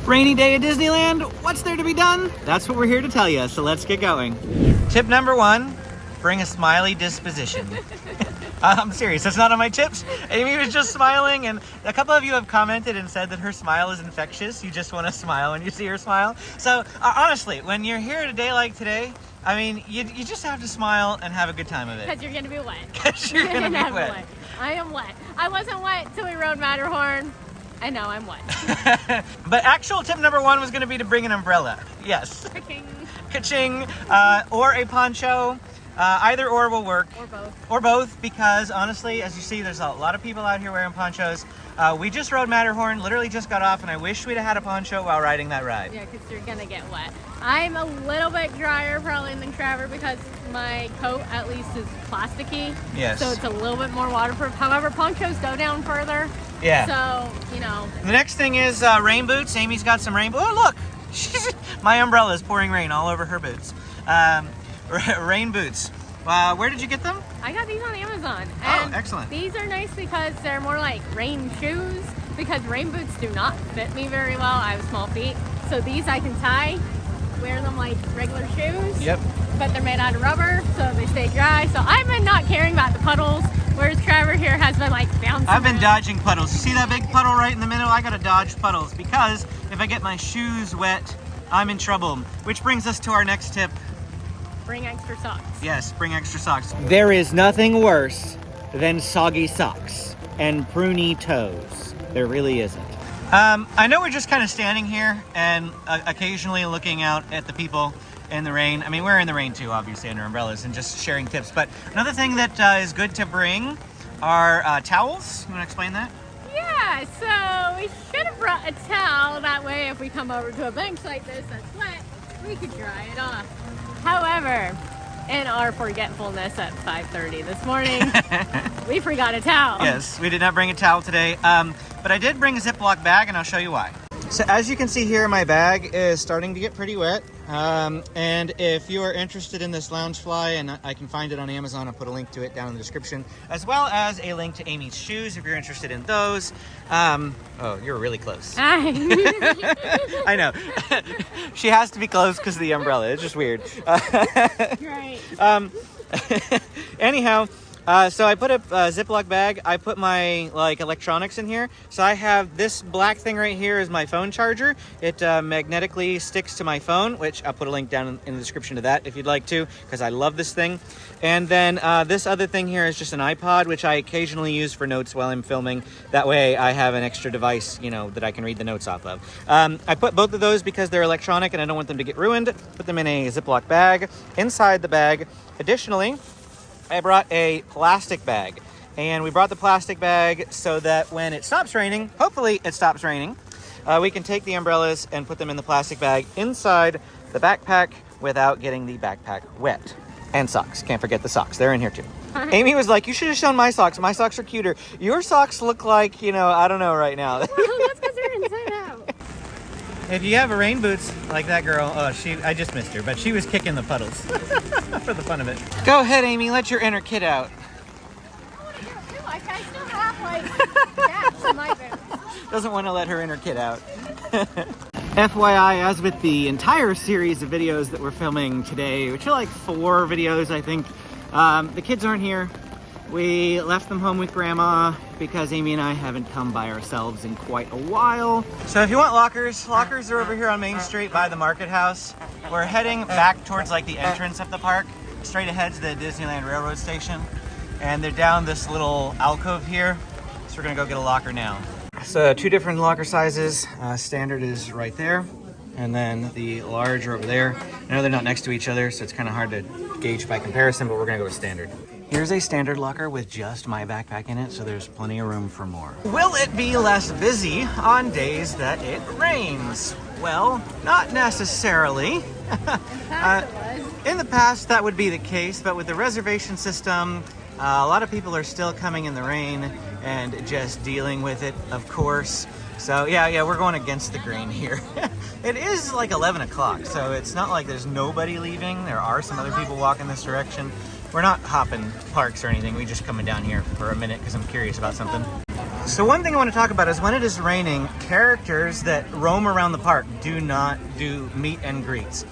Rainy day at Disneyland, what's there to be done? That's what we're here to tell you, so let's get going. Tip number 1, bring a smiley disposition. I'm serious, that's not on my tips. Amy was just smiling, and a couple of you have commented and said that her smile is infectious. You just want to smile when you see her smile. So honestly, when you're here at a day like today, I mean, you just have to smile and have a good time of it. Because you're going to be wet. Because you're going to be wet. I am wet. I wasn't wet till we rode Matterhorn. I know I'm wet. But actual tip number 1 was going to be to bring an umbrella. Yes. Ka-ching. Ka-ching. Or a poncho. Either or will work. Or both. Or both, because honestly, as you see, there's a lot of people out here wearing ponchos. We just rode Matterhorn, literally just got off, and I wish we'd have had a poncho while riding that ride. Yeah, because you're going to get wet. I'm a little bit drier probably than Trevor because my coat at least is plasticky. Yes. So it's a little bit more waterproof. However, ponchos go down further. Yeah. So, you know. The next thing is rain boots. Amy's got some rain boots. Oh, look! My umbrella is pouring rain all over her boots. Rain boots. Where did you get them? I got these on Amazon. And excellent. These are nice because they're more like rain shoes because rain boots do not fit me very well. I have small feet. So these I can tie, wear them like regular shoes. Yep. But they're made out of rubber, so they stay dry. So I've been not caring about the puddles, whereas Trevor here has been like bouncing. I've been around. Dodging puddles. You see that big puddle right in the middle? I gotta dodge puddles because if I get my shoes wet, I'm in trouble. Which brings us to our next tip. Bring extra socks. Yes, bring extra socks. There is nothing worse than soggy socks and pruny toes. There really isn't. I know we're just kind of standing here and occasionally looking out at the people in the rain. I mean, we're in the rain too, obviously, under umbrellas and just sharing tips. But another thing that is good to bring are towels. You want to explain that? Yeah, so we should have brought a towel. That way, if we come over to a bench like this that's wet, we could dry it off. However, in our forgetfulness at 5:30 this morning, we forgot a towel. Yes, we did not bring a towel today, but I did bring a Ziploc bag, and I'll show you why. So as you can see here, my bag is starting to get pretty wet, and if you are interested in this Loungefly, and I can find it on Amazon, I'll put a link to it down in the description, as well as a link to Amy's shoes if you're interested in those. Oh, you're really close. I know. She has to be close because of the umbrella. It's just weird. Right. Anyhow, so I put a Ziploc bag. I put my electronics in here. So I have this black thing right here is my phone charger. It magnetically sticks to my phone, which I'll put a link down in the description to that if you'd like to, because I love this thing. And then this other thing here is just an iPod, which I occasionally use for notes while I'm filming. That way I have an extra device, that I can read the notes off of. I put both of those because they're electronic and I don't want them to get ruined. Put them in a Ziploc bag. Inside the bag, additionally, I brought a plastic bag, and we brought the plastic bag so that when it stops raining, hopefully it stops raining, we can take the umbrellas and put them in the plastic bag inside the backpack without getting the backpack wet. And socks. Can't forget the socks. They're in here too. Amy was like, you should have shown my socks. My socks are cuter. Your socks look like, I don't know right now. Well, that's because they're inside out. If you have a rain boots like that girl, I just missed her, but she was kicking the puddles for the fun of it. Go ahead, Amy, let your inner kid out. I still have gaps in my boots. Doesn't want to let her inner kid out. FYI, as with the entire series of videos that we're filming today, which are like 4 videos, I think, the kids aren't here. We left them home with Grandma because Amy and I haven't come by ourselves in quite a while. So if you want lockers are over here on Main Street by the Market House. We're heading back towards the entrance of the park. Straight ahead to the Disneyland Railroad Station. And they're down this little alcove here. So we're gonna go get a locker now. So 2 different locker sizes. Standard is right there. And then the large are over there. I know they're not next to each other, so it's kind of hard to gauge by comparison, but we're gonna go with standard. Here's a standard locker with just my backpack in it, so there's plenty of room for more. Will it be less busy on days that it rains? Well, not necessarily. In the past, that would be the case, but with the reservation system, a lot of people are still coming in the rain and just dealing with it, of course. So yeah, we're going against the grain here. It is 11 o'clock, so it's not like there's nobody leaving. There are some other people walking this direction. We're not hopping parks or anything. We're just coming down here for a minute because I'm curious about something. So one thing I want to talk about is when it is raining, characters that roam around the park do not do meet and greets.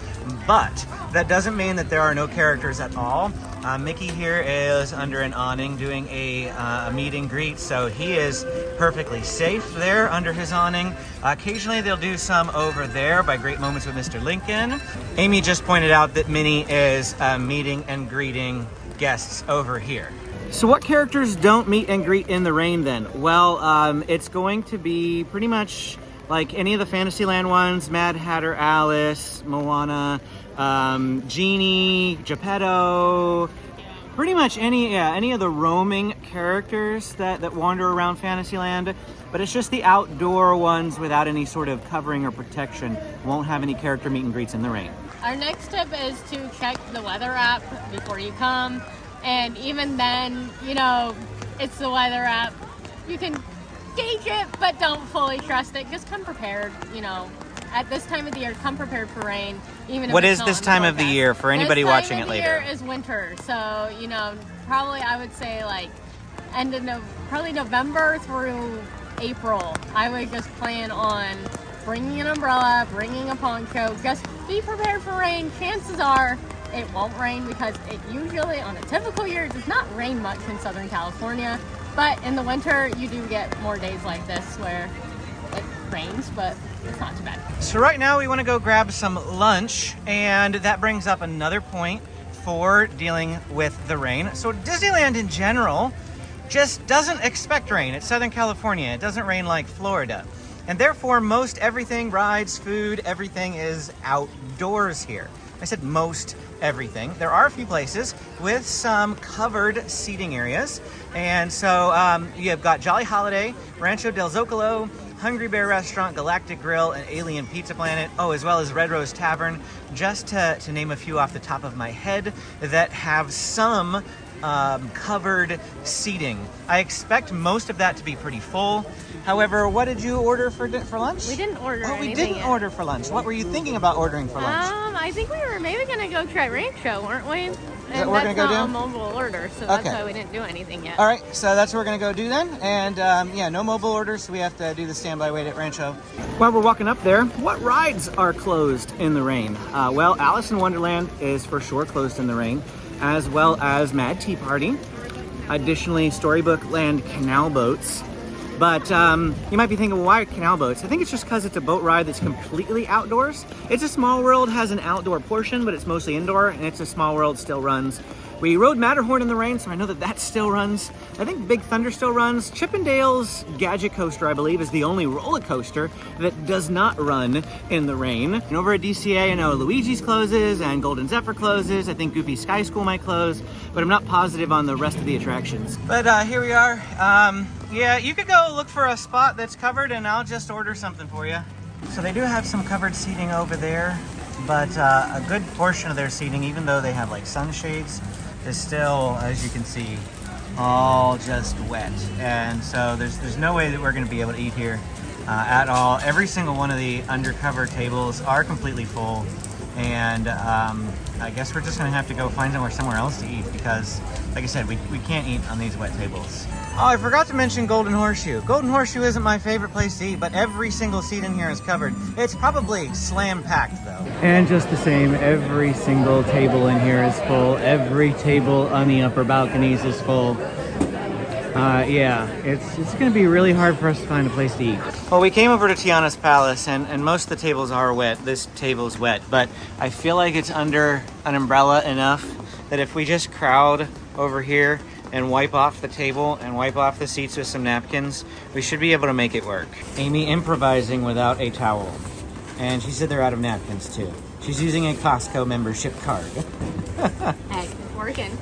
But that doesn't mean that there are no characters at all. Mickey here is under an awning doing a meet and greet, so he is perfectly safe there under his awning. Occasionally they'll do some over there by Great Moments with Mr. Lincoln. Amy just pointed out that Minnie is meeting and greeting guests over here. So what characters don't meet and greet in the rain then? Well, it's going to be pretty much like any of the Fantasyland ones, Mad Hatter Alice, Moana, Genie, Geppetto, pretty much any of the roaming characters that wander around Fantasyland. But it's just the outdoor ones without any sort of covering or protection. Won't have any character meet and greets in the rain. Our next tip is to check the weather app before you come. And even then, you know, it's the weather app. You can gauge it, but don't fully trust it. Just come prepared, you know. At this time of the year, come prepared for rain. Even if What it's is this time of the year for anybody watching it later? This time of the year is winter. So, you know, probably I would say like probably November through April. I would just plan on bringing an umbrella, bringing a poncho. Just be prepared for rain. Chances are it won't rain because it usually, on a typical year, does not rain much in Southern California. But in the winter, you do get more days like this where it rains, but it's not too bad. So right now we want to go grab some lunch, and that brings up another point for dealing with the rain. So Disneyland in general just doesn't expect rain. It's Southern California. It doesn't rain like Florida. And therefore, most everything, rides, food, everything is outdoors here. I said most everything. There are a few places with some covered seating areas. And so you have got Jolly Holiday, Rancho del Zocalo, Hungry Bear Restaurant, Galactic Grill, and Alien Pizza Planet. Oh, as well as Red Rose Tavern, just to name a few off the top of my head that have some covered seating. I expect most of that to be pretty full. However, what did you order for lunch? We didn't order anything we didn't yet. order for lunch. What were you thinking about ordering for lunch? I think we were maybe going to go try Rancho, weren't we? Is that what we're going to go do? That's not a mobile order, so that's why we didn't do anything yet. All right, so that's what we're going to go do then. And yeah, no mobile orders, so we have to do the standby wait at Rancho. While we're walking up there, what rides are closed in the rain? Well, Alice in Wonderland is for sure closed in the rain, as well as Mad Tea Party. Additionally, Storybook Land canal boats. But you might be thinking, well, why canal boats? I think it's just because it's a boat ride that's completely outdoors. It's a Small World, has an outdoor portion, but it's mostly indoor, and It's a Small World still runs. We rode Matterhorn in the rain, so I know that still runs. I think Big Thunder still runs. Chippendale's Gadget Coaster, I believe, is the only roller coaster that does not run in the rain. And over at DCA, I know Luigi's closes and Golden Zephyr closes. I think Goofy Sky School might close, but I'm not positive on the rest of the attractions. But here we are. Yeah, you could go look for a spot that's covered, and I'll just order something for you. So they do have some covered seating over there, but a good portion of their seating, even though they have like sunshades, is still, as you can see, all just wet. And so there's no way that we're going to be able to eat here at all. Every single one of the undercover tables are completely full, and I guess we're just going to have to go find somewhere else to eat because, like I said, we can't eat on these wet tables. Oh, I forgot to mention Golden Horseshoe. Golden Horseshoe isn't my favorite place to eat, but every single seat in here is covered. It's probably slam-packed, though. And just the same, every single table in here is full. Every table on the upper balconies is full. Yeah, it's going to be really hard for us to find a place to eat. Well, we came over to Tiana's Palace, and most of the tables are wet. This table's wet, but I feel like it's under an umbrella enough that if we just crowd over here and wipe off the table and wipe off the seats with some napkins, we should be able to make it work. Amy improvising without a towel. And she said they're out of napkins too. She's using a Costco membership card. Hey, it's working.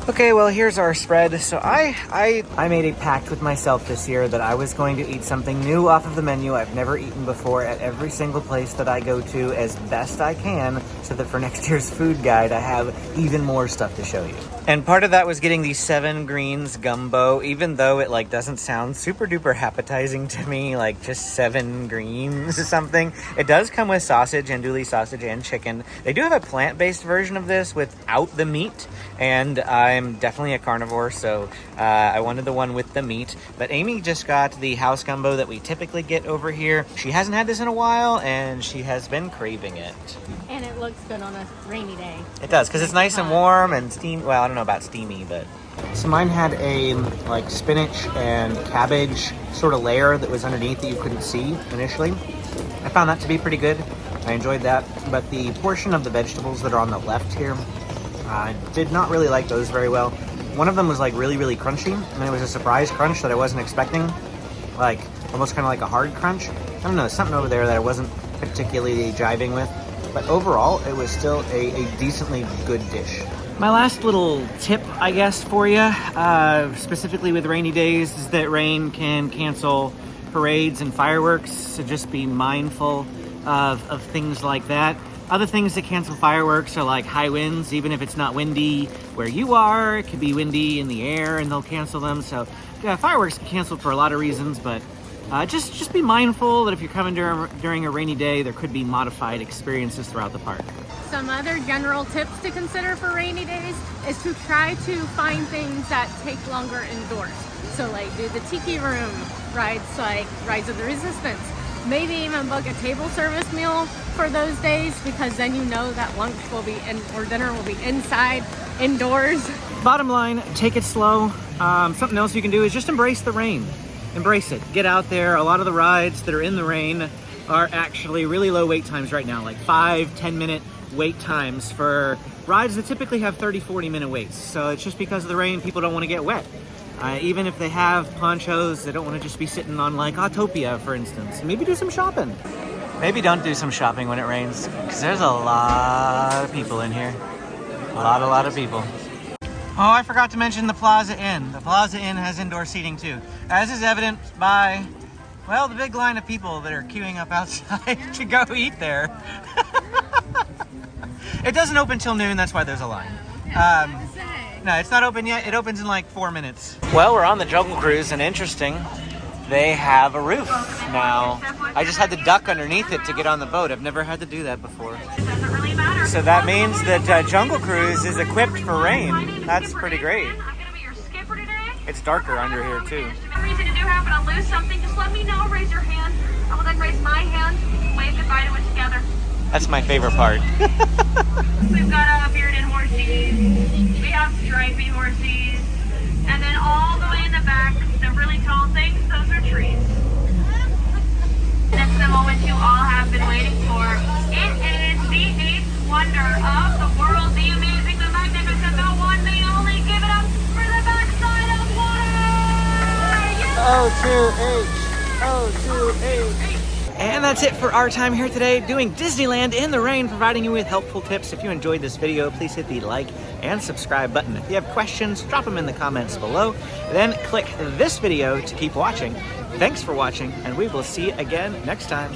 Okay, well, here's our spread. So I made a pact with myself this year that I was going to eat something new off of the menu I've never eaten before at every single place that I go to as best I can, so that for next year's food guide I have even more stuff to show you. And part of that was getting the 7 greens gumbo, even though it like doesn't sound super duper appetizing to me, like just 7 greens or something. It does come with sausage, andouille sausage, and chicken. They do have a plant-based version of this with without the meat, and I'm definitely a carnivore, so I wanted the one with the meat. But Amy just got the house gumbo that we typically get over here. She hasn't had this in a while, and she has been craving it. And it looks good on a rainy day. It does, because it's nice and warm and steam. Well, I don't know about steamy, but... So mine had a like spinach and cabbage sort of layer that was underneath that you couldn't see initially. I found that to be pretty good. I enjoyed that, but the portion of the vegetables that are on the left here, I did not really like those very well. One of them was like really, really crunchy, and it was a surprise crunch that I wasn't expecting. Like, almost kind of like a hard crunch. I don't know, something over there that I wasn't particularly jiving with. But overall, it was still a decently good dish. My last little tip, I guess, for you, specifically with rainy days, is that rain can cancel parades and fireworks, so just be mindful of things like that. Other things that cancel fireworks are like high winds. Even if it's not windy where you are, it could be windy in the air and they'll cancel them. So yeah, fireworks can cancel for a lot of reasons, but just be mindful that if you're coming during a rainy day, there could be modified experiences throughout the park. Some other general tips to consider for rainy days is to try to find things that take longer indoors. So like do the tiki room rides, like Rise of the Resistance. Maybe even book a table service meal for those days, because then you know that lunch will be or dinner will be inside, indoors. Bottom line, take it slow. Something else you can do is just embrace the rain. Embrace it. Get out there. A lot of the rides that are in the rain are actually really low wait times right now, like 5-10 minute wait times for rides that typically have 30-40 minute waits. So it's just because of the rain, people don't want to get wet. Even if they have ponchos, they don't want to just be sitting on like Autopia, for instance. Maybe do some shopping. Maybe don't do some shopping when it rains, because there's a lot of people in here. A lot of people. Oh, I forgot to mention the Plaza Inn. The Plaza Inn has indoor seating too, as is evident by, well, the big line of people that are queuing up outside to go eat there. It doesn't open till noon, that's why there's a line. No, it's not open yet. It opens in like 4 minutes. Well, we're on the Jungle Cruise, and interesting, they have a roof now. I just had to duck underneath it to get on the boat. I've never had to do that before. So that means that Jungle Cruise is equipped for rain. That's pretty great. It's darker under here too. Reason to do happen to lose something, just let me know. Raise your hand. I will then raise my hand. Wave goodbye to it together. That's my favorite part. We've got bearded horsies. We have stripy horsies. And then all the way in the back, the really tall things, those are trees. That's the moment you all have been waiting for. It is the eighth wonder of the world, the amazing, the magnificent, the one, the only. Give it up for the backside of water! O2H. And that's it for our time here today doing Disneyland in the rain, providing you with helpful tips. If you enjoyed this video, please hit the like and subscribe button. If you have questions, drop them in the comments below. Then click this video to keep watching. Thanks for watching, and we will see you again next time.